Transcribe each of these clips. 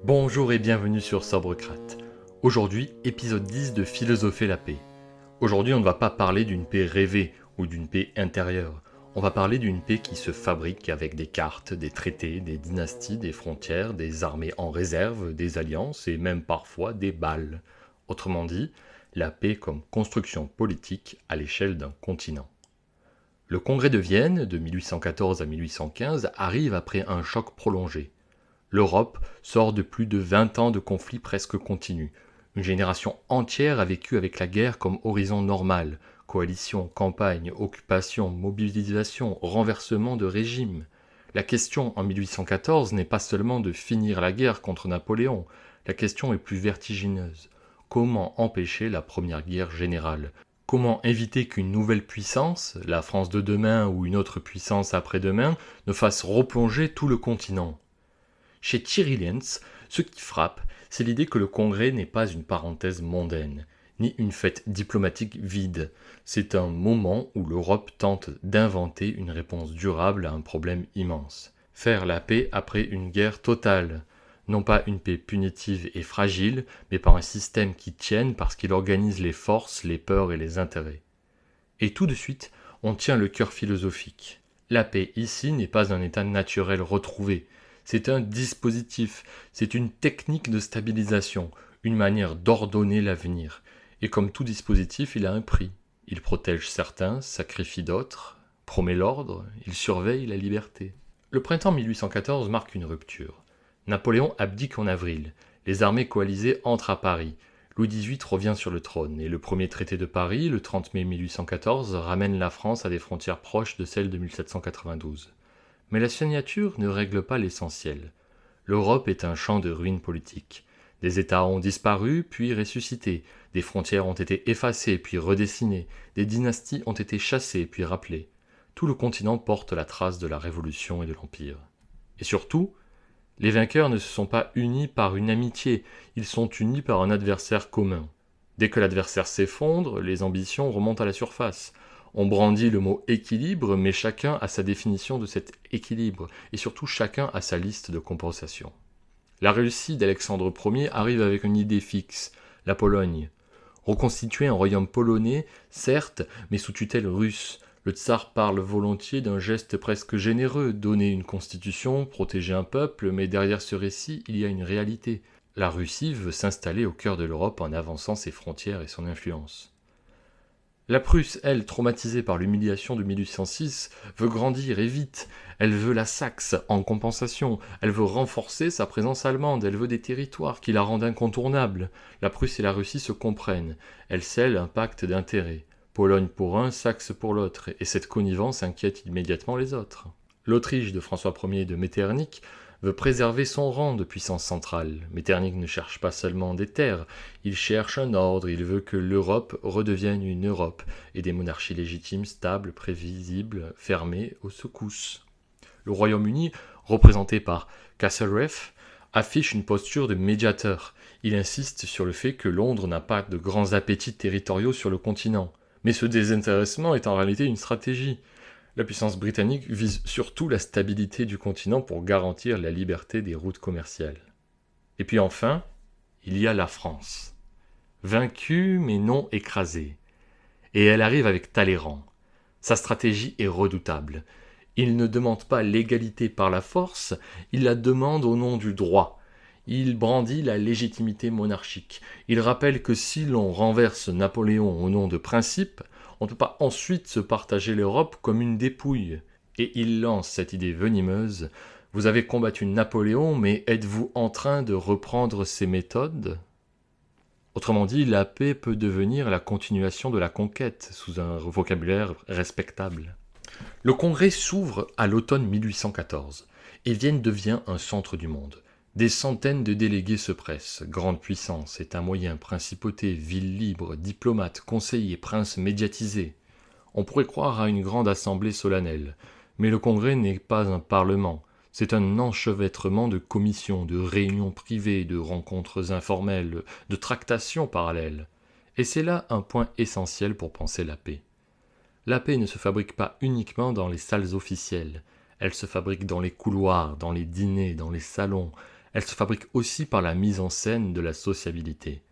Bonjour et bienvenue sur Sobrecrate. Aujourd'hui, épisode 10 de Philosopher la paix. Aujourd'hui, on ne va pas parler d'une paix rêvée ou d'une paix intérieure. On va parler d'une paix qui se fabrique avec des cartes, des traités, des dynasties, des frontières, des armées en réserve, des alliances et même parfois des balles. Autrement dit, la paix comme construction politique à l'échelle d'un continent. Le Congrès de Vienne, de 1814 à 1815, arrive après un choc prolongé. L'Europe sort de plus de 20 ans de conflits presque continus. Une génération entière a vécu avec la guerre comme horizon normal. Coalition, campagne, occupation, mobilisation, renversement de régime. La question en 1814 n'est pas seulement de finir la guerre contre Napoléon. La question est plus vertigineuse. Comment empêcher la première guerre générale ? Comment éviter qu'une nouvelle puissance, la France de demain ou une autre puissance après-demain, ne fasse replonger tout le continent ? Chez Thierry Lenz, ce qui frappe, c'est l'idée que le Congrès n'est pas une parenthèse mondaine, ni une fête diplomatique vide. C'est un moment où l'Europe tente d'inventer une réponse durable à un problème immense. Faire la paix après une guerre totale. Non pas une paix punitive et fragile, mais par un système qui tienne parce qu'il organise les forces, les peurs et les intérêts. Et tout de suite, on tient le cœur philosophique. La paix ici n'est pas un état naturel retrouvé. C'est un dispositif, c'est une technique de stabilisation, une manière d'ordonner l'avenir. Et comme tout dispositif, il a un prix. Il protège certains, sacrifie d'autres, promet l'ordre, il surveille la liberté. Le printemps 1814 marque une rupture. Napoléon abdique en avril. Les armées coalisées entrent à Paris. Louis XVIII revient sur le trône et le premier traité de Paris, le 30 mai 1814, ramène la France à des frontières proches de celles de 1792. Mais la signature ne règle pas l'essentiel. L'Europe est un champ de ruines politiques. Des États ont disparu, puis ressuscités. Des frontières ont été effacées, puis redessinées. Des dynasties ont été chassées, puis rappelées. Tout le continent porte la trace de la Révolution et de l'Empire. Et surtout, les vainqueurs ne se sont pas unis par une amitié, ils sont unis par un adversaire commun. Dès que l'adversaire s'effondre, les ambitions remontent à la surface. On brandit le mot équilibre, mais chacun a sa définition de cet équilibre, et surtout chacun a sa liste de compensations. La Russie d'Alexandre Ier arrive avec une idée fixe, la Pologne. Reconstituer un royaume polonais, certes, mais sous tutelle russe. Le tsar parle volontiers d'un geste presque généreux, donner une constitution, protéger un peuple, mais derrière ce récit, il y a une réalité. La Russie veut s'installer au cœur de l'Europe en avançant ses frontières et son influence. La Prusse, elle, traumatisée par l'humiliation de 1806, veut grandir et vite. Elle veut la Saxe en compensation. Elle veut renforcer sa présence allemande. Elle veut des territoires qui la rendent incontournable. La Prusse et la Russie se comprennent. Elles scellent un pacte d'intérêt. Pologne pour un, Saxe pour l'autre. Et cette connivence inquiète immédiatement les autres. L'Autriche de François Ier et de Metternich veut préserver son rang de puissance centrale. Metternich ne cherche pas seulement des terres, il cherche un ordre, il veut que l'Europe redevienne une Europe, et des monarchies légitimes, stables, prévisibles, fermées aux secousses. Le Royaume-Uni, représenté par Castlereagh, affiche une posture de médiateur. Il insiste sur le fait que Londres n'a pas de grands appétits territoriaux sur le continent. Mais ce désintéressement est en réalité une stratégie. La puissance britannique vise surtout la stabilité du continent pour garantir la liberté des routes commerciales. Et puis enfin, il y a la France. Vaincue mais non écrasée. Et elle arrive avec Talleyrand. Sa stratégie est redoutable. Il ne demande pas l'égalité par la force, il la demande au nom du droit. Il brandit la légitimité monarchique. Il rappelle que si l'on renverse Napoléon au nom de principe, on ne peut pas ensuite se partager l'Europe comme une dépouille. Et il lance cette idée venimeuse. Vous avez combattu Napoléon, mais êtes-vous en train de reprendre ses méthodes ? Autrement dit, la paix peut devenir la continuation de la conquête, sous un vocabulaire respectable. Le Congrès s'ouvre à l'automne 1814, et Vienne devient un centre du monde. Des centaines de délégués se pressent, grande puissance, État moyen, principauté, ville libre, diplomates, conseillers, princes médiatisés. On pourrait croire à une grande assemblée solennelle, mais le Congrès n'est pas un parlement, c'est un enchevêtrement de commissions, de réunions privées, de rencontres informelles, de tractations parallèles. Et c'est là un point essentiel pour penser la paix. La paix ne se fabrique pas uniquement dans les salles officielles, elle se fabrique dans les couloirs, dans les dîners, dans les salons. Elle se fabrique aussi par la mise en scène de la sociabilité.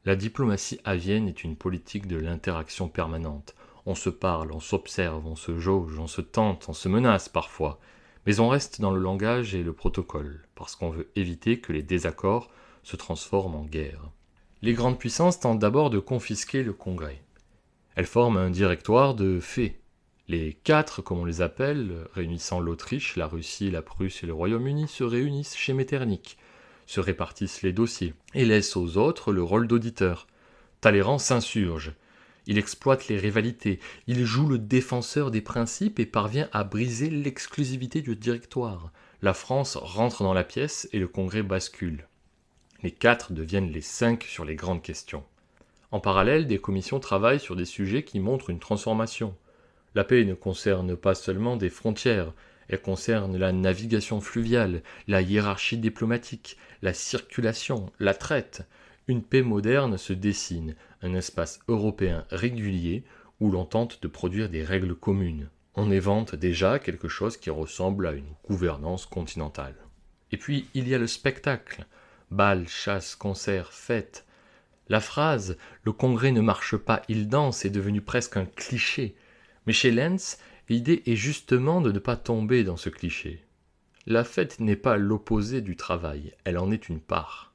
La diplomatie à Vienne est une politique de l'interaction permanente. On se parle, on s'observe, on se jauge, on se tente, on se menace parfois. Mais on reste dans le langage et le protocole, parce qu'on veut éviter que les désaccords se transforment en guerre. Les grandes puissances tentent d'abord de confisquer le Congrès. Elles forment un directoire de faits. Les quatre, comme on les appelle, réunissant l'Autriche, la Russie, la Prusse et le Royaume-Uni, se réunissent chez Metternich, se répartissent les dossiers et laissent aux autres le rôle d'auditeur. Talleyrand s'insurge. Il exploite les rivalités, il joue le défenseur des principes et parvient à briser l'exclusivité du directoire. La France rentre dans la pièce et le Congrès bascule. Les quatre deviennent les 5 sur les grandes questions. En parallèle, des commissions travaillent sur des sujets qui montrent une transformation. La paix ne concerne pas seulement des frontières, elle concerne la navigation fluviale, la hiérarchie diplomatique, la circulation, la traite. Une paix moderne se dessine, un espace européen régulier où l'on tente de produire des règles communes. On évente déjà quelque chose qui ressemble à une gouvernance continentale. Et puis, il y a le spectacle. Bal, chasse, concerts, fêtes. La phrase « le congrès ne marche pas, il danse » est devenue presque un cliché. Mais chez Lenz, l'idée est justement de ne pas tomber dans ce cliché. La fête n'est pas l'opposé du travail, elle en est une part.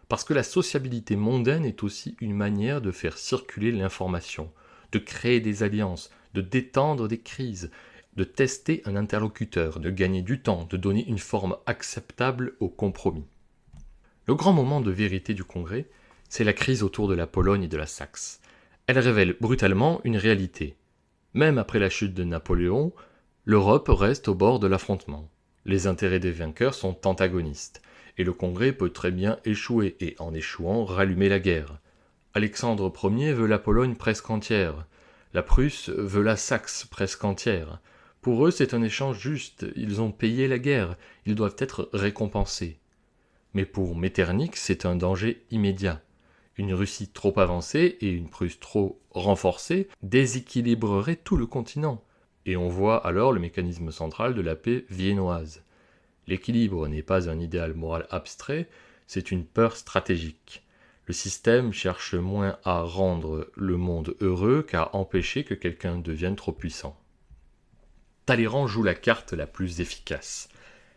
Parce que la sociabilité mondaine est aussi une manière de faire circuler l'information, de créer des alliances, de détendre des crises, de tester un interlocuteur, de gagner du temps, de donner une forme acceptable au compromis. Le grand moment de vérité du Congrès, c'est la crise autour de la Pologne et de la Saxe. Elle révèle brutalement une réalité. Même après la chute de Napoléon, l'Europe reste au bord de l'affrontement. Les intérêts des vainqueurs sont antagonistes, et le Congrès peut très bien échouer et, en échouant, rallumer la guerre. Alexandre Ier veut la Pologne presque entière. La Prusse veut la Saxe presque entière. Pour eux, c'est un échange juste. Ils ont payé la guerre. Ils doivent être récompensés. Mais pour Metternich, c'est un danger immédiat. Une Russie trop avancée et une Prusse trop renforcée déséquilibreraient tout le continent. Et on voit alors le mécanisme central de la paix viennoise. L'équilibre n'est pas un idéal moral abstrait, c'est une peur stratégique. Le système cherche moins à rendre le monde heureux qu'à empêcher que quelqu'un devienne trop puissant. Talleyrand joue la carte la plus efficace,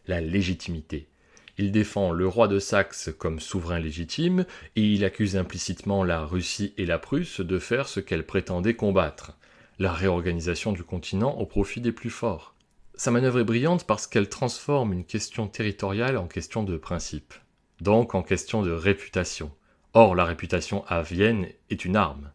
la légitimité. Il défend le roi de Saxe comme souverain légitime et il accuse implicitement la Russie et la Prusse de faire ce qu'elles prétendaient combattre, la réorganisation du continent au profit des plus forts. Sa manœuvre est brillante parce qu'elle transforme une question territoriale en question de principe, donc en question de réputation. Or, la réputation à Vienne est une arme.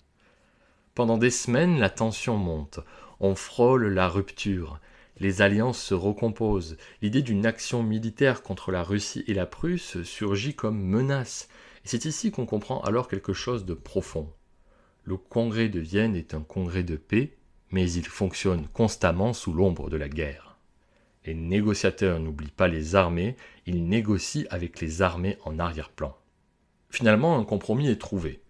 Pendant des semaines, la tension monte, on frôle la rupture. Les alliances se recomposent. L'idée d'une action militaire contre la Russie et la Prusse surgit comme menace. Et c'est ici qu'on comprend alors quelque chose de profond. Le congrès de Vienne est un congrès de paix, mais il fonctionne constamment sous l'ombre de la guerre. Les négociateurs n'oublient pas les armées, ils négocient avec les armées en arrière-plan. Finalement, un compromis est trouvé.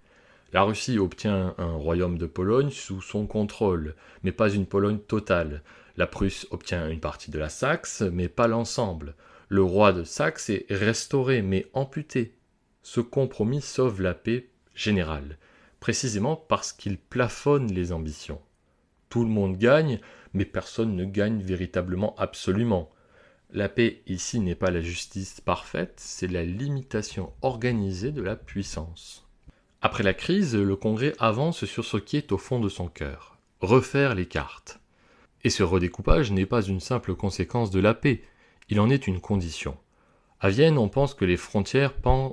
La Russie obtient un royaume de Pologne sous son contrôle, mais pas une Pologne totale. La Prusse obtient une partie de la Saxe, mais pas l'ensemble. Le roi de Saxe est restauré, mais amputé. Ce compromis sauve la paix générale, précisément parce qu'il plafonne les ambitions. Tout le monde gagne, mais personne ne gagne véritablement absolument. La paix ici n'est pas la justice parfaite, c'est la limitation organisée de la puissance. Après la crise, le Congrès avance sur ce qui est au fond de son cœur, refaire les cartes. Et ce redécoupage n'est pas une simple conséquence de la paix, il en est une condition. À Vienne, on pense que les frontières peuvent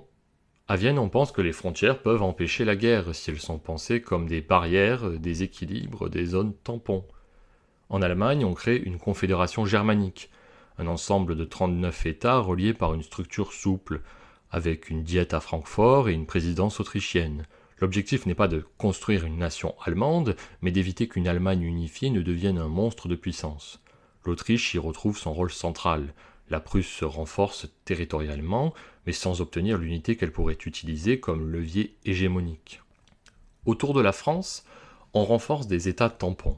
empêcher la guerre si elles sont pensées comme des barrières, des équilibres, des zones tampons. En Allemagne, on crée une confédération germanique, un ensemble de 39 États reliés par une structure souple, avec une diète à Francfort et une présidence autrichienne. L'objectif n'est pas de construire une nation allemande, mais d'éviter qu'une Allemagne unifiée ne devienne un monstre de puissance. L'Autriche y retrouve son rôle central. La Prusse se renforce territorialement, mais sans obtenir l'unité qu'elle pourrait utiliser comme levier hégémonique. Autour de la France, on renforce des États tampons.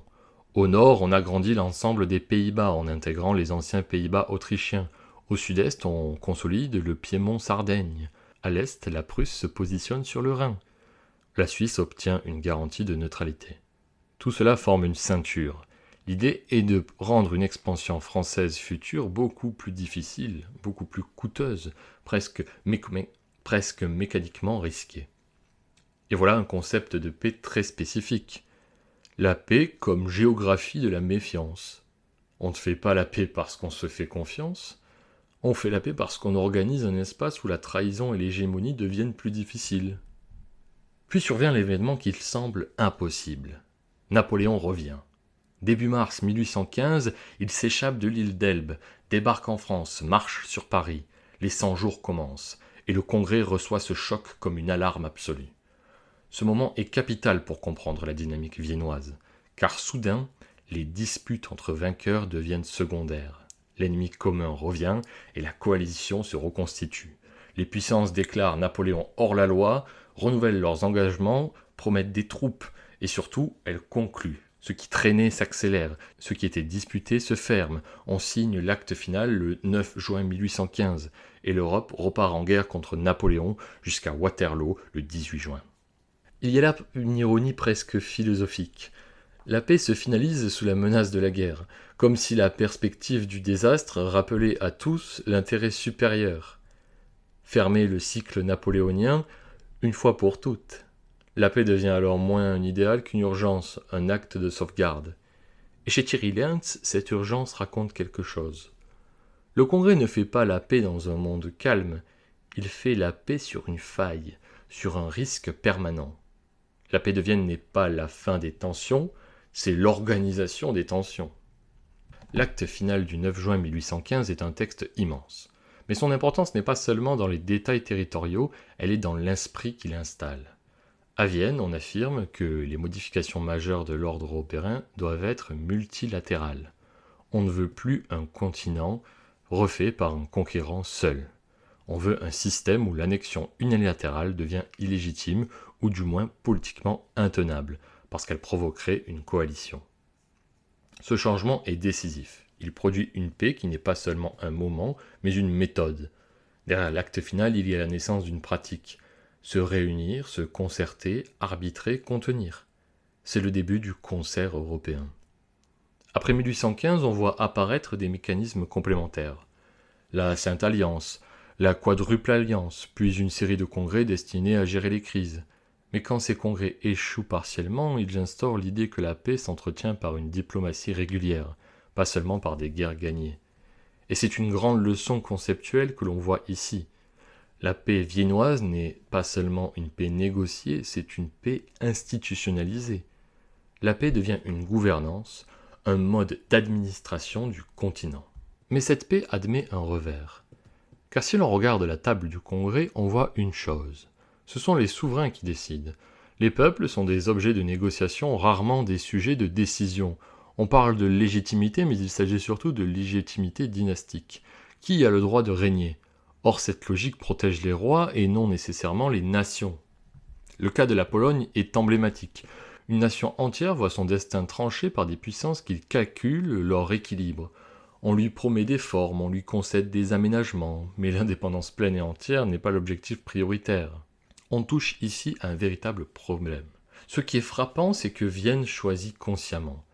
Au nord, on agrandit l'ensemble des Pays-Bas en intégrant les anciens Pays-Bas autrichiens. Au sud-est, on consolide le Piémont-Sardaigne. À l'est, la Prusse se positionne sur le Rhin. La Suisse obtient une garantie de neutralité. Tout cela forme une ceinture. L'idée est de rendre une expansion française future beaucoup plus difficile, beaucoup plus coûteuse, presque mécaniquement risquée. Et voilà un concept de paix très spécifique. La paix comme géographie de la méfiance. On ne fait pas la paix parce qu'on se fait confiance, on fait la paix parce qu'on organise un espace où la trahison et l'hégémonie deviennent plus difficiles. Puis survient l'événement qui semble impossible. Napoléon revient. Début mars 1815, il s'échappe de l'île d'Elbe, débarque en France, marche sur Paris. Les 100 jours commencent, et le Congrès reçoit ce choc comme une alarme absolue. Ce moment est capital pour comprendre la dynamique viennoise, car soudain, les disputes entre vainqueurs deviennent secondaires. L'ennemi commun revient et la coalition se reconstitue. Les puissances déclarent Napoléon hors la loi, renouvellent leurs engagements, promettent des troupes et surtout, elles concluent. Ce qui traînait s'accélère, ce qui était disputé se ferme. On signe l'acte final le 9 juin 1815 et l'Europe repart en guerre contre Napoléon jusqu'à Waterloo le 18 juin. Il y a là une ironie presque philosophique. La paix se finalise sous la menace de la guerre, comme si la perspective du désastre rappelait à tous l'intérêt supérieur. Fermer le cycle napoléonien une fois pour toutes. La paix devient alors moins un idéal qu'une urgence, un acte de sauvegarde. Et chez Thierry Lherntz, cette urgence raconte quelque chose. Le Congrès ne fait pas la paix dans un monde calme, il fait la paix sur une faille, sur un risque permanent. La paix de Vienne n'est pas la fin des tensions, c'est l'organisation des tensions. L'acte final du 9 juin 1815 est un texte immense. Mais son importance n'est pas seulement dans les détails territoriaux, elle est dans l'esprit qu'il installe. À Vienne, on affirme que les modifications majeures de l'ordre européen doivent être multilatérales. On ne veut plus un continent refait par un conquérant seul. On veut un système où l'annexion unilatérale devient illégitime ou du moins politiquement intenable, parce qu'elle provoquerait une coalition. Ce changement est décisif. Il produit une paix qui n'est pas seulement un moment, mais une méthode. Derrière l'acte final, il y a la naissance d'une pratique. Se réunir, se concerter, arbitrer, contenir. C'est le début du concert européen. Après 1815, on voit apparaître des mécanismes complémentaires. La Sainte Alliance, la Quadruple Alliance, puis une série de congrès destinés à gérer les crises. Mais quand ces congrès échouent partiellement, ils instaurent l'idée que la paix s'entretient par une diplomatie régulière, pas seulement par des guerres gagnées. Et c'est une grande leçon conceptuelle que l'on voit ici. La paix viennoise n'est pas seulement une paix négociée, c'est une paix institutionnalisée. La paix devient une gouvernance, un mode d'administration du continent. Mais cette paix admet un revers. Car si l'on regarde la table du Congrès, on voit une chose. Ce sont les souverains qui décident. Les peuples sont des objets de négociation, rarement des sujets de décision. On parle de légitimité, mais il s'agit surtout de légitimité dynastique. Qui a le droit de régner ? Or, cette logique protège les rois et non nécessairement les nations. Le cas de la Pologne est emblématique. Une nation entière voit son destin tranché par des puissances qui calculent leur équilibre. On lui promet des formes, on lui concède des aménagements, mais l'indépendance pleine et entière n'est pas l'objectif prioritaire. On touche ici à un véritable problème. Ce qui est frappant, c'est que Vienne choisit consciemment.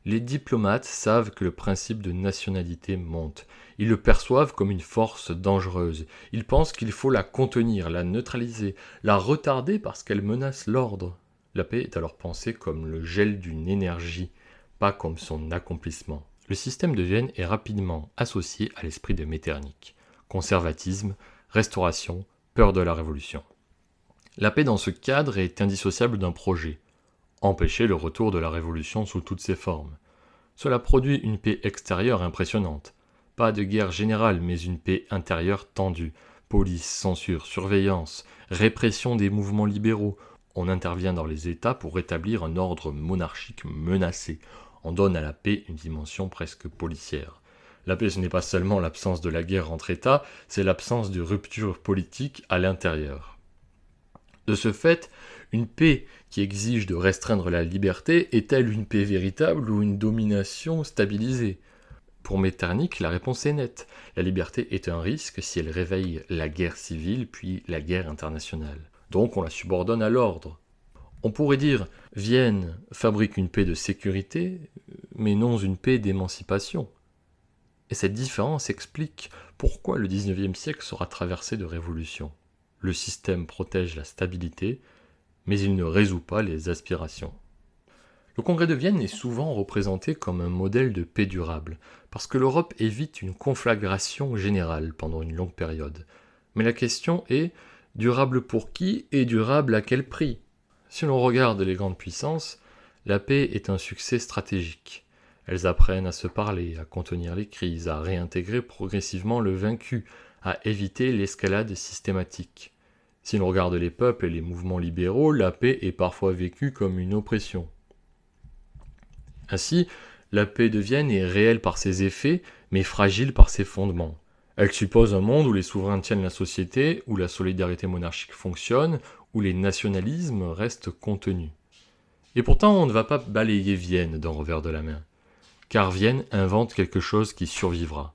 Les diplomates savent que le principe de nationalité monte. Ils le perçoivent comme une force dangereuse. Ils pensent qu'il faut la contenir, la neutraliser, la retarder parce qu'elle menace l'ordre. La paix est alors pensée comme le gel d'une énergie, pas comme son accomplissement. Le système de Vienne est rapidement associé à l'esprit de Metternich. Conservatisme, restauration, peur de la révolution. La paix dans ce cadre est indissociable d'un projet. Empêcher le retour de la révolution sous toutes ses formes. Cela produit une paix extérieure impressionnante. Pas de guerre générale, mais une paix intérieure tendue. Police, censure, surveillance, répression des mouvements libéraux. On intervient dans les États pour rétablir un ordre monarchique menacé. On donne à la paix une dimension presque policière. La paix, ce n'est pas seulement l'absence de la guerre entre États, c'est l'absence de rupture politique à l'intérieur. De ce fait, une paix qui exige de restreindre la liberté est-elle une paix véritable ou une domination stabilisée ? Pour Metternich, la réponse est nette. La liberté est un risque si elle réveille la guerre civile puis la guerre internationale. Donc on la subordonne à l'ordre. On pourrait dire Vienne fabrique une paix de sécurité, mais non une paix d'émancipation. Et cette différence explique pourquoi le XIXe siècle sera traversé de révolutions. Le système protège la stabilité, mais il ne résout pas les aspirations. Le Congrès de Vienne est souvent représenté comme un modèle de paix durable, parce que l'Europe évite une conflagration générale pendant une longue période. Mais la question est, durable pour qui et durable à quel prix ? Si l'on regarde les grandes puissances, la paix est un succès stratégique. Elles apprennent à se parler, à contenir les crises, à réintégrer progressivement le vaincu, à éviter l'escalade systématique. Si l'on regarde les peuples et les mouvements libéraux, la paix est parfois vécue comme une oppression. Ainsi, la paix de Vienne est réelle par ses effets, mais fragile par ses fondements. Elle suppose un monde où les souverains tiennent la société, où la solidarité monarchique fonctionne, où les nationalismes restent contenus. Et pourtant, on ne va pas balayer Vienne d'un revers de la main, car Vienne invente quelque chose qui survivra.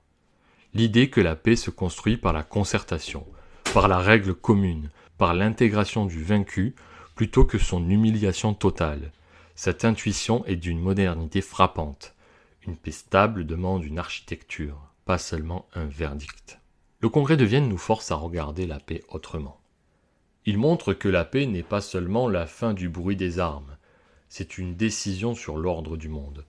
L'idée que la paix se construit par la concertation, par la règle commune, par l'intégration du vaincu, plutôt que son humiliation totale. Cette intuition est d'une modernité frappante. Une paix stable demande une architecture, pas seulement un verdict. Le Congrès de Vienne nous force à regarder la paix autrement. Il montre que la paix n'est pas seulement la fin du bruit des armes, c'est une décision sur l'ordre du monde.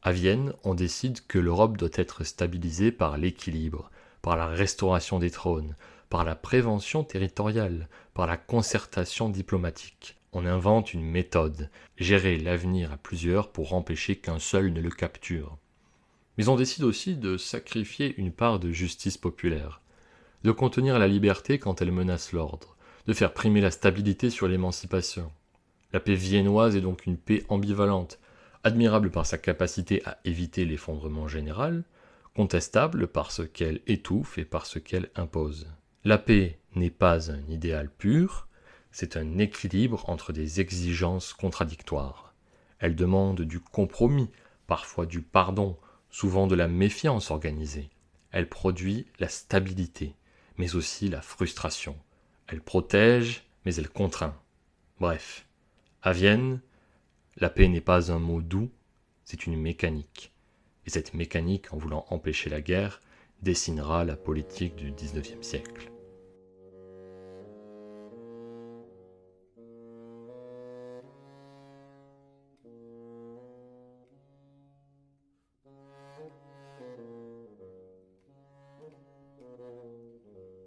À Vienne, on décide que l'Europe doit être stabilisée par l'équilibre, par la restauration des trônes, par la prévention territoriale, par la concertation diplomatique. On invente une méthode, gérer l'avenir à plusieurs pour empêcher qu'un seul ne le capture. Mais on décide aussi de sacrifier une part de justice populaire, de contenir la liberté quand elle menace l'ordre, de faire primer la stabilité sur l'émancipation. La paix viennoise est donc une paix ambivalente, admirable par sa capacité à éviter l'effondrement général, contestable par ce qu'elle étouffe et par ce qu'elle impose. La paix n'est pas un idéal pur, c'est un équilibre entre des exigences contradictoires. Elle demande du compromis, parfois du pardon, souvent de la méfiance organisée. Elle produit la stabilité, mais aussi la frustration. Elle protège, mais elle contraint. Bref, à Vienne, la paix n'est pas un mot doux, c'est une mécanique. Et cette mécanique, en voulant empêcher la guerre, dessinera la politique du XIXe siècle.